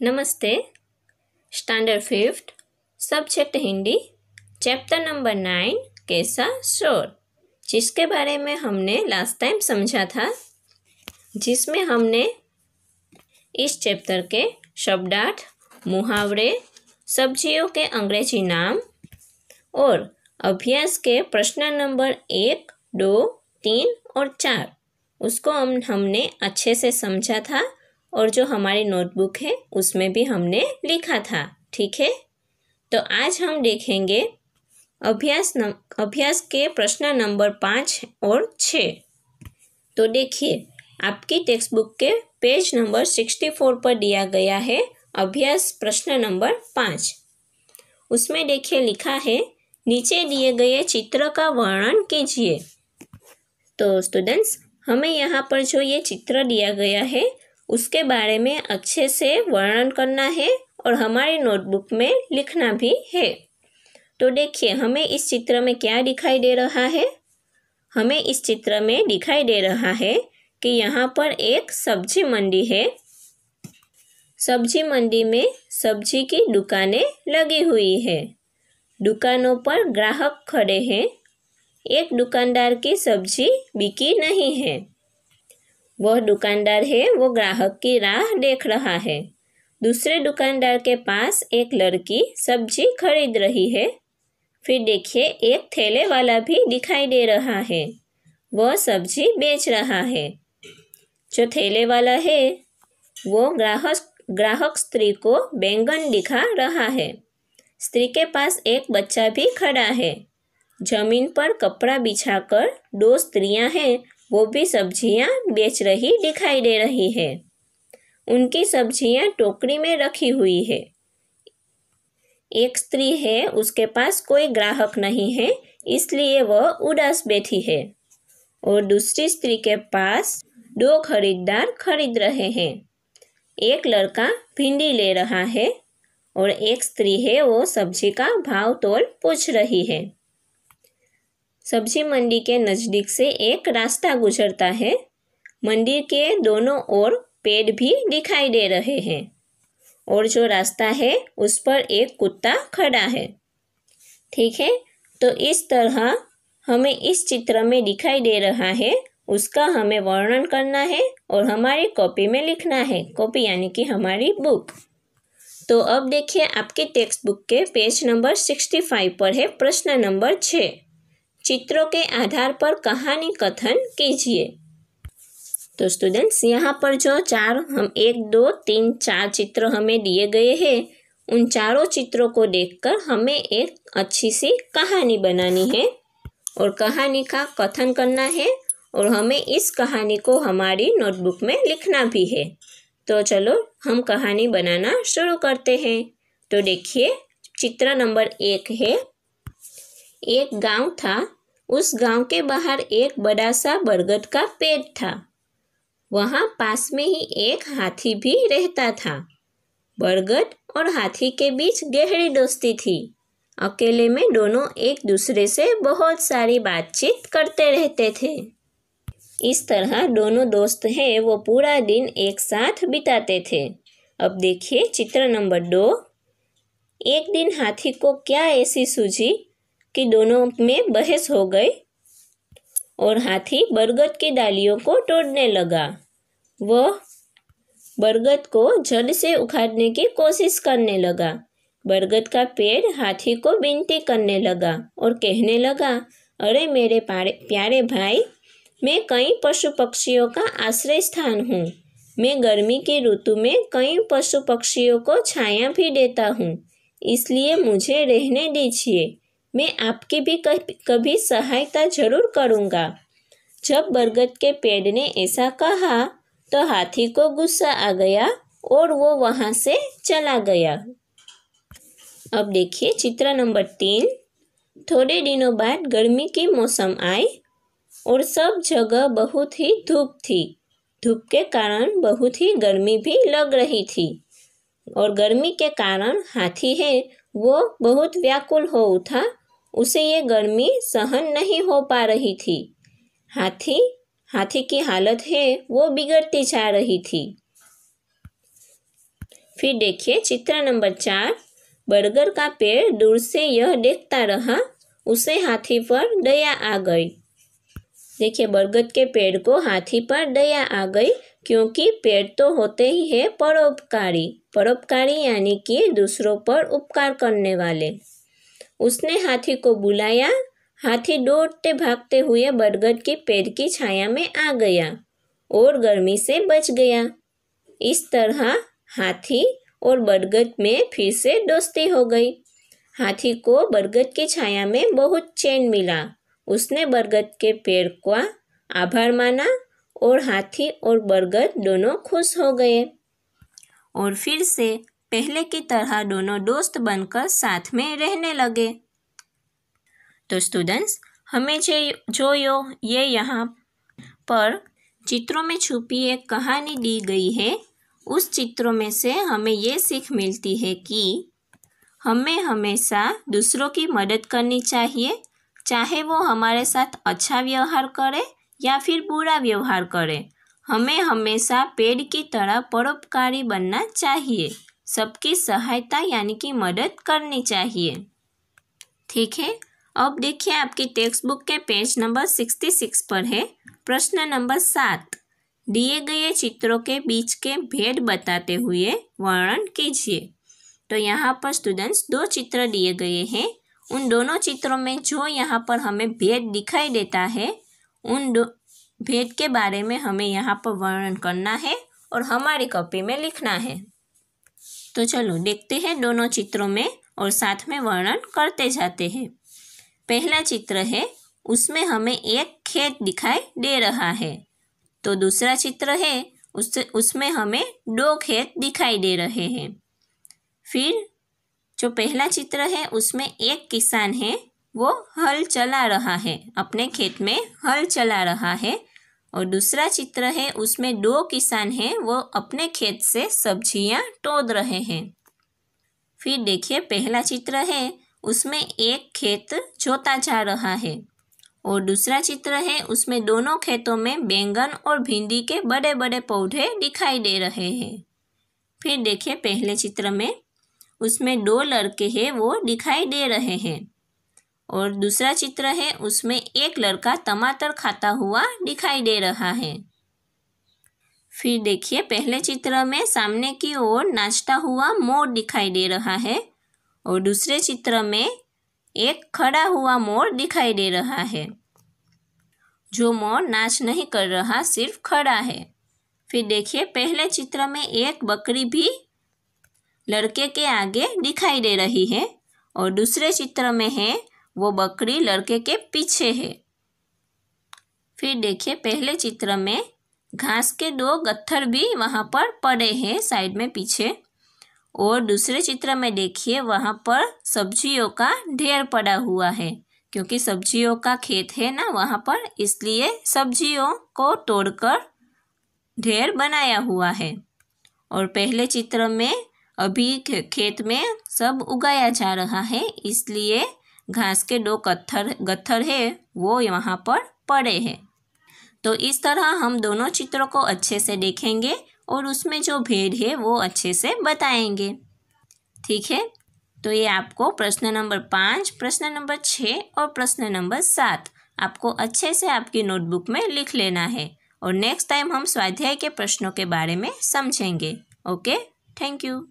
नमस्ते। Standard 5th subject Hindi, chapter number 9 कैसा शोर, जिसके बारे में हमने लास्ट टाइम समझा था, जिसमें हमने इस चैप्टर के शब्दार्थ, मुहावरे, सब्जियों के अंग्रेजी नाम और अभ्यास के प्रश्न नंबर 1, 2, 3 और 4 उसको हमने अच्छे से समझा था और जो हमारी नोटबुक है उसमें भी हमने लिखा था। ठीक है, तो आज हम देखेंगे अभ्यास के प्रश्न नंबर 5 और 6। तो देखिए, आपकी टेक्स्ट बुक के पेज नंबर 64 पर दिया गया है अभ्यास प्रश्न नंबर 5। उसमें देखिए लिखा है, नीचे दिए गए चित्र का वर्णन कीजिए। तो स्टूडेंट्स, हमें यहाँ पर जो ये चित्र दिया गया है उसके बारे में अच्छे से वर्णन करना है और हमारी नोटबुक में लिखना भी है। तो देखिए, हमें इस चित्र में क्या दिखाई दे रहा है? हमें इस चित्र में दिखाई दे रहा है कि यहाँ पर एक सब्जी मंडी है। सब्जी मंडी में सब्जी की दुकानें लगी हुई है। दुकानों पर ग्राहक खड़े हैं। एक दुकानदार की सब्जी बिकी नहीं है। वह दुकानदार है, वो ग्राहक की राह देख रहा है। दूसरे दुकानदार के पास एक लड़की सब्जी खरीद रही है। फिर देखिए, एक ठेले वाला भी दिखाई दे रहा है। वह सब्जी बेच रहा है। जो ठेले वाला है वो ग्राहक स्त्री को बैंगन दिखा रहा है। स्त्री के पास एक बच्चा भी खड़ा है। जमीन पर कपड़ा बिछाकर दो स्त्रियां हैं, वो भी सब्जियां बेच रही दिखाई दे रही है। उनकी सब्जियां टोकरी में रखी हुई है। एक स्त्री है, उसके पास कोई ग्राहक नहीं है, इसलिए वह उदास बैठी है। और दूसरी स्त्री के पास दो खरीदार खरीद रहे हैं। एक लड़का भिंडी ले रहा है और एक स्त्री है, वो सब्जी का भाव तोल पूछ रही है। सब्जी मंडी के नज़दीक से एक रास्ता गुजरता है। मंदिर के दोनों ओर पेड़ भी दिखाई दे रहे हैं और जो रास्ता है उस पर एक कुत्ता खड़ा है। ठीक है, तो इस तरह हमें इस चित्र में दिखाई दे रहा है, उसका हमें वर्णन करना है और हमारी कॉपी में लिखना है। कॉपी यानी कि हमारी बुक। तो अब देखिए, आपके टेक्स्ट बुक के पेज नंबर 65 पर है प्रश्न नंबर 6। चित्रों के आधार पर कहानी कथन कीजिए। तो स्टूडेंट्स, यहाँ पर जो 1, 2, 3, 4 चित्र हमें दिए गए हैं, उन चारों चित्रों को देखकर हमें एक अच्छी सी कहानी बनानी है और कहानी का कथन करना है और हमें इस कहानी को हमारी नोटबुक में लिखना भी है। तो चलो हम कहानी बनाना शुरू करते हैं। तो देखिए, चित्र नंबर 1 है। एक गांव था। उस गांव के बाहर एक बड़ा सा बरगद का पेड़ था। वहां पास में ही एक हाथी भी रहता था। बरगद और हाथी के बीच गहरी दोस्ती थी। अकेले में दोनों एक दूसरे से बहुत सारी बातचीत करते रहते थे। इस तरह दोनों दोस्त हैं, वो पूरा दिन एक साथ बिताते थे। अब देखिए चित्र नंबर 2। एक दिन हाथी को क्या ऐसी सूझी कि दोनों में बहस हो गई और हाथी बरगद की डालियों को तोड़ने लगा। वह बरगद को जड़ से उखाड़ने की कोशिश करने लगा। बरगद का पेड़ हाथी को विनती करने लगा और कहने लगा, अरे मेरे प्यारे भाई, मैं कई पशु पक्षियों का आश्रय स्थान हूँ। मैं गर्मी की ऋतु में कई पशु पक्षियों को छाया भी देता हूँ, इसलिए मुझे रहने दीजिए। मैं आपकी भी कभी सहायता जरूर करूँगा। जब बरगद के पेड़ ने ऐसा कहा तो हाथी को गुस्सा आ गया और वो वहाँ से चला गया। अब देखिए चित्र नंबर 3। थोड़े दिनों बाद गर्मी की मौसम आई और सब जगह बहुत ही धूप थी। धूप के कारण बहुत ही गर्मी भी लग रही थी और गर्मी के कारण हाथी है, वो बहुत व्याकुल हो उठा। उसे ये गर्मी सहन नहीं हो पा रही थी। हाथी की हालत है वो बिगड़ती जा रही थी। फिर देखिए चित्र नंबर 4, बरगद का पेड़ दूर से यह देखता रहा, उसे हाथी पर दया आ गई। देखिए बरगद के पेड़ को हाथी पर दया आ गई, क्योंकि पेड़ तो होते ही है परोपकारी। परोपकारी यानी कि दूसरों पर उपकार करने वाले। उसने हाथी को बुलाया। हाथी दौड़ते भागते हुए बरगद के पेड़ की छाया में आ गया और गर्मी से बच गया। इस तरह हाथी और बरगद में फिर से दोस्ती हो गई। हाथी को बरगद की छाया में बहुत चैन मिला। उसने बरगद के पेड़ का आभार माना और हाथी और बरगद दोनों खुश हो गए और फिर से पहले की तरह दोनों दोस्त बनकर साथ में रहने लगे। तो स्टूडेंट्स, हमें जो ये यहाँ पर चित्रों में छुपी एक कहानी दी गई है, उस चित्रों में से हमें ये सीख मिलती है कि हमें हमेशा दूसरों की मदद करनी चाहिए, चाहे वो हमारे साथ अच्छा व्यवहार करे या फिर बुरा व्यवहार करे। हमें हमेशा पेड़ की तरह परोपकारी बनना चाहिए, सबकी सहायता यानी कि मदद करनी चाहिए। ठीक है, अब देखिए आपकी टेक्स्ट बुक के पेज नंबर 66 पर है प्रश्न नंबर 7। दिए गए चित्रों के बीच के भेद बताते हुए वर्णन कीजिए। तो यहाँ पर स्टूडेंट्स 2 चित्र दिए गए हैं। उन दोनों चित्रों में जो यहाँ पर हमें भेद दिखाई देता है, उन भेद के बारे में हमें यहाँ पर वर्णन करना है और हमारी कॉपी में लिखना है। तो चलो देखते हैं दोनों चित्रों में और साथ में वर्णन करते जाते हैं। पहला चित्र है, उसमें हमें एक खेत दिखाई दे रहा है। तो दूसरा चित्र है, उसमें हमें 2 खेत दिखाई दे रहे हैं। फिर जो पहला चित्र है उसमें एक किसान है, वो हल चला रहा है, अपने खेत में हल चला रहा है। और दूसरा चित्र है, उसमें 2 किसान हैं, वो अपने खेत से सब्जियां तोड़ रहे हैं। फिर देखिए पहला चित्र है, उसमें एक खेत जोता जा रहा है और दूसरा चित्र है, उसमें दोनों खेतों में बैंगन और भिंडी के बड़े बड़े पौधे दिखाई दे रहे हैं। फिर देखिए पहले चित्र में उसमें 2 लड़के हैं, वो दिखाई दे रहे हैं और दूसरा चित्र है, उसमें एक लड़का टमाटर खाता हुआ दिखाई दे रहा है। फिर देखिए पहले चित्र में सामने की ओर नाचता हुआ मोर दिखाई दे रहा है और दूसरे चित्र में एक खड़ा हुआ मोर दिखाई दे रहा है। जो मोर नाच नहीं कर रहा, सिर्फ खड़ा है। फिर देखिए पहले चित्र में एक बकरी भी लड़के के आगे दिखाई दे रही है और दूसरे चित्र में है, वो बकरी लड़के के पीछे है। फिर देखिए पहले चित्र में घास के 2 गट्ठर भी वहाँ पर पड़े हैं साइड में पीछे और दूसरे चित्र में देखिए वहाँ पर सब्जियों का ढेर पड़ा हुआ है, क्योंकि सब्जियों का खेत है ना वहाँ पर, इसलिए सब्जियों को तोड़कर ढेर बनाया हुआ है। और पहले चित्र में अभी खेत में सब उगाया जा रहा है, इसलिए घास के 2 गट्ठर है वो यहाँ पर पड़े हैं। तो इस तरह हम दोनों चित्रों को अच्छे से देखेंगे और उसमें जो भेद है वो अच्छे से बताएंगे। ठीक है, तो ये आपको प्रश्न नंबर 5, प्रश्न नंबर 6 और प्रश्न नंबर 7 आपको अच्छे से आपकी नोटबुक में लिख लेना है और नेक्स्ट टाइम हम स्वाध्याय के प्रश्नों के बारे में समझेंगे। Okay, thank you.